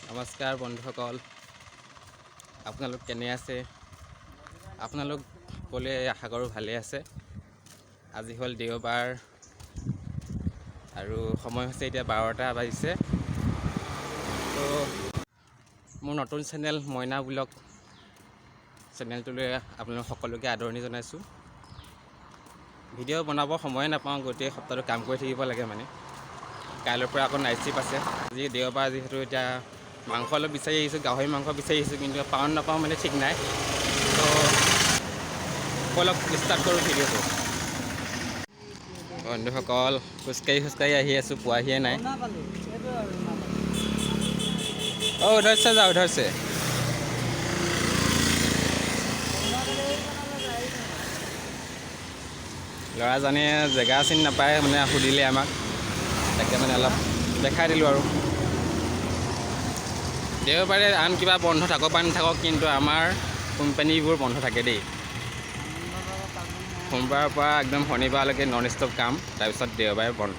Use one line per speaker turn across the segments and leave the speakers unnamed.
নমস্কাৰ বন্ধুসকল, আপোনালোক কেনে আছে? আপোনালোক সকলোৱে আশা কৰোঁ ভালে আছে। আজি হ'ল দেওবাৰ আৰু সময় হৈছে এতিয়া 12টা বাজিছে। তো মোৰ নতুন চেনেল মইনা ব্লগ চেনেলটোলৈ আপোনালোক সকলোকে আদৰণি জনাইছোঁ। ভিডিঅ' বনাব সময়ে নাপাওঁ, গোটেই সপ্তাহটো কাম কৰি থাকিব লাগে মানে। কাইলৈৰ পৰা আকৌ নাইট শ্বিফ্ট আছে। আজি দেওবাৰ যিহেতু এতিয়া মাংস অলপ বিচাৰি আহিছোঁ, গাহৰি মাংস বিচাৰি আহিছোঁ, কিন্তু পাওঁ নাপাওঁ মানে ঠিক নাই। তো অলপ ষ্টাৰ্ট কৰোঁ ভিডিঅ'টো। বন্ধুসকল খোজকাঢ়ি আহি আছোঁ, পোৱাহিয়ে নাই। উধৰ से যাওঁ, উধৰ से। ল'ৰাজনে জেগা চিনি নাপায় মানে, সুধিলে আমাক, তাকে মানে অলপ দেখাই দিলোঁ আৰু। দেওবাৰে আন কিবা বন্ধ থাকক বা নাথাকক, কিন্তু আমাৰ কোম্পানীবোৰ বন্ধ থাকে দেই। সোমবাৰৰ পৰা একদম শনিবাৰলৈকে নন ষ্টপ কাম, তাৰপিছত দেওবাৰে বন্ধ।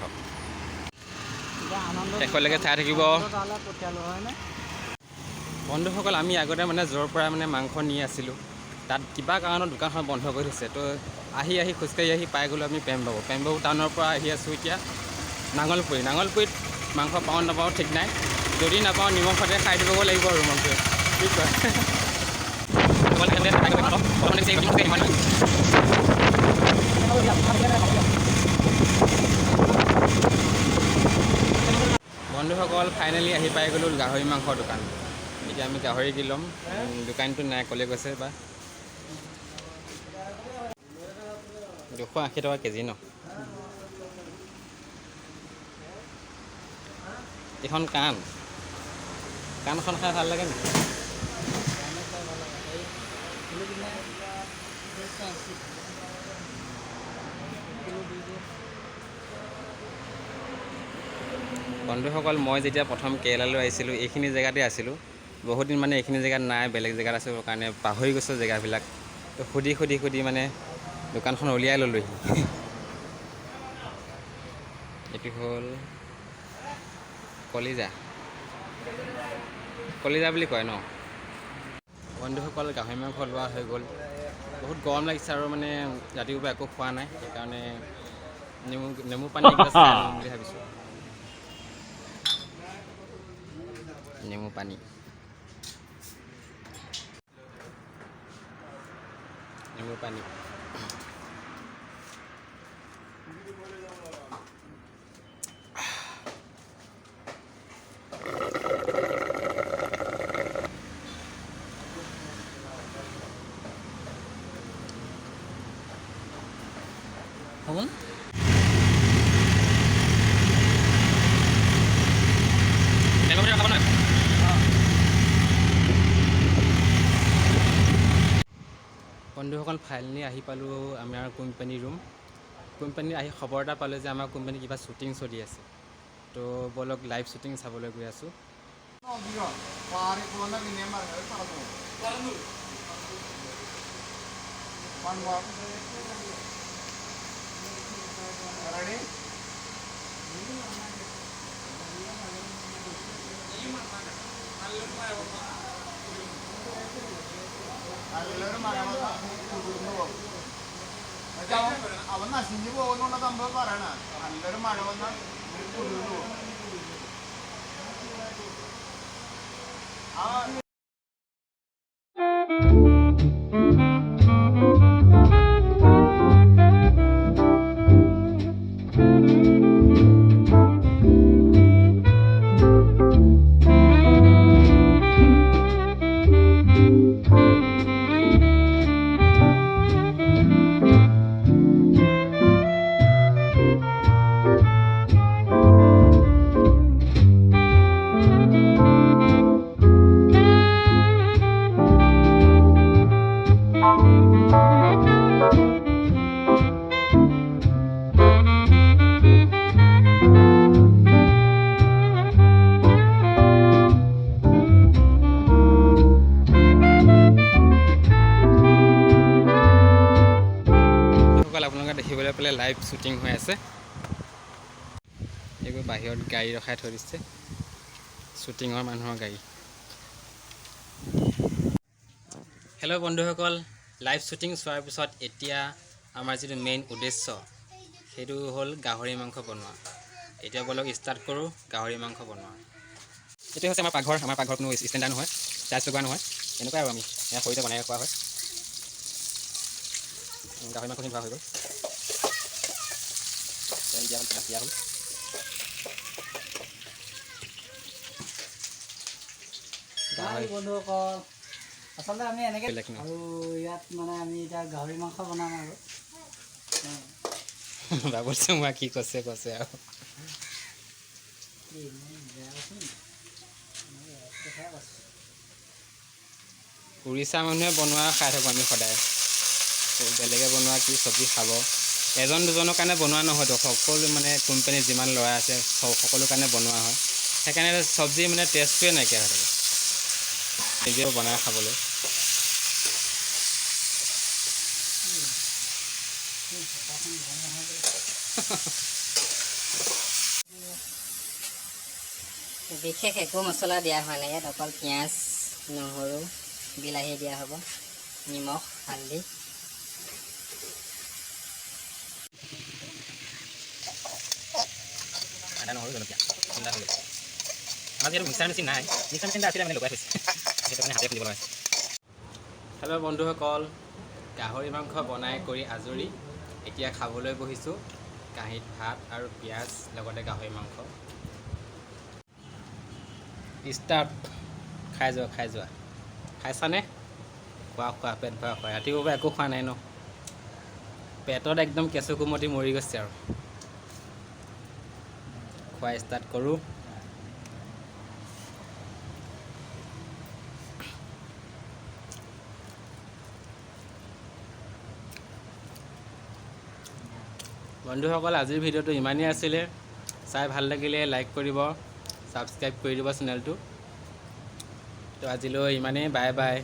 শেষলৈকে চাই থাকিব বন্ধুসকল। আমি আগতে মানে য'ৰ পৰা মানে মাংস নি আছিলোঁ, তাত কিবা কাৰণত দোকানখন বন্ধ কৰি থৈছে। তো আহি খোজকাঢ়ি আহি পাই গ'লোঁ আমি পেম্বাবু টাউনৰ পৰা আহি আছোঁ এতিয়া নাঙলপুৰীত মাংস পাওঁ নাপাওঁ ঠিক নাই। যদি নাপাওঁ নিমখতে খাই দিবগৈ লাগিব আৰু মনটোৱে, কি কয়। বন্ধুসকল ফাইনেলি আহি পাই গ'লোঁ গাহৰি মাংসৰ দোকান। এতিয়া আমি গাহৰি দি ল'ম। দোকানটো নাই, ক'লে গৈছে বা। 280 টকা কেজি ন। এইখন কাণখন খাই ভাল লাগে নেকি? বন্ধুসকল মই যেতিয়া প্ৰথম কেৰেলালৈ আহিছিলোঁ, এইখিনি জেগাতে আছিলোঁ। বহুত দিন মানে এইখিনি জেগাত নাই, বেলেগ জেগাত আছিলোঁ কাৰণে পাহৰি গৈছোঁ জেগাবিলাক। তো সুধি মানে দোকানখন উলিয়াই ল'লোহি। এইটো হ'ল কলিজা বুলি কয় ন। বন্ধুসকল গাহৰি মাংস লোৱা হৈ গ'ল। বহুত গৰম লাগিছে আৰু মানে ৰাতিপুৱাৰ পৰা একো খোৱা নাই, সেইকাৰণে নেমু পানী এগিলাচ খাই ল'ম বুলি ভাবিছোঁ। নেমু পানী হ'ব না? বন্ধুসকল ফাইনেলি আহি পালোঁ আমাৰ কোম্পানী ৰুম। কোম্পানী আহি খবৰ এটা পালোঁ যে আমাৰ কোম্পানী কিবা শ্বুটিং চলি আছে। তো বলক লাইভ শ্বুটিং চাবলৈ গৈ আছোঁ।
അവൻ നശിഞ്ഞു പോകുന്നുള്ള സംഭവം പറയണ. നല്ലൊരു മഴ വന്നാൽ കുളിർന്നു പോകും. দেখিবলৈ পালে লাইভ শ্বুটিং হৈ আছে।
এইবোৰ বাহিৰত গাড়ী ৰখাই থৈ দিছে, শ্বুটিঙৰ মানুহৰ গাড়ী। হেল্ল' বন্ধুসকল, লাইভ শ্বুটিং চোৱাৰ পিছত এতিয়া আমাৰ যিটো মেইন উদ্দেশ্য সেইটো হ'ল গাহৰি মাংস বনোৱা। এতিয়া বলক ষ্টাৰ্ট কৰোঁ গাহৰি মাংস বনোৱা। এইটো হৈছে আমাৰ পাকঘৰ। আমাৰ পাকঘৰ কোনো ষ্টেণ্ডাৰ্ড নহয়, টাইলছ লগোৱা নহয়, এনেকুৱাই আৰু আমি ইয়াৰ খৰিতে বনাই খোৱা হয়। গাহৰি মাংসখিনি ধোৱা হৈ গ'ল, তেল দিয়া হ'ল, পিঁয়াজ দিয়া হ'ল।
বন্ধুসকল, আচলতে আমি এনেকৈ
বেলেগ ন
আৰু ইয়াত মানে আমি এতিয়া গাহৰি মাংস বনাম আৰু
ভাবিছোঁ মই কি কৈছে আৰু উৰিষ্যা মানুহে বনোৱা খাই থাকোঁ আমি সদায়। বেলেগে বনোৱা কি চব্জি খাব, এজন দুজনৰ কাৰণে বনোৱা নহয়তো, সকলো মানে কোম্পানীত যিমান ল'ৰা আছে সকলো কাৰণে বনোৱা হয়। সেইকাৰণে চব্জি মানে টেষ্টটোৱে নাইকিয়া হৈ থাকে নিজেও বনাই খাবলৈ।
বিশেষ একো মছলা দিয়া হোৱা নাই, ইয়াত অকল পিঁয়াজ, নহৰু, বিলাহী দিয়া হ'ব, নিমখ, হালধি।
আদা নহৰু জলকীয়া খুন্দা হৈ গ'ল। আমাৰ যিহেতু মিক্সাৰ মেচিন নাই, মিক্সাৰ মেচিন আছিলে মানে লগাই থৈছে, সেইটো কাৰণে হাতে খুন্দিব লগা হৈছে। হেল্ল' বন্ধুসকল, গাহৰি মাংস বনাই কৰি আজৰি, এতিয়া খাবলৈ বহিছোঁ। কাঁহীত ভাত আৰু পিঁয়াজ লগতে গাহৰি মাংস। ষ্টাৰ্ট। খাই যোৱা খাইছানে? খোৱা পেট ভৰা খোৱা। ৰাতিপুৱাৰ পৰা একো খোৱা নাই ন, পেটত একদম কেঁচু কুমটি মৰি গৈছে আৰু। খোৱা ষ্টাৰ্ট কৰোঁ। বন্ধুসকল, আজিৰ ভিডিঅ'টো ইমানেই আছিলে। চাই ভাল লাগিলে লাইক কৰিব, ছাবস্ক্ৰাইব কৰি দিব চেনেলটো। তো আজিলৈ ইমানেই, বাই বাই।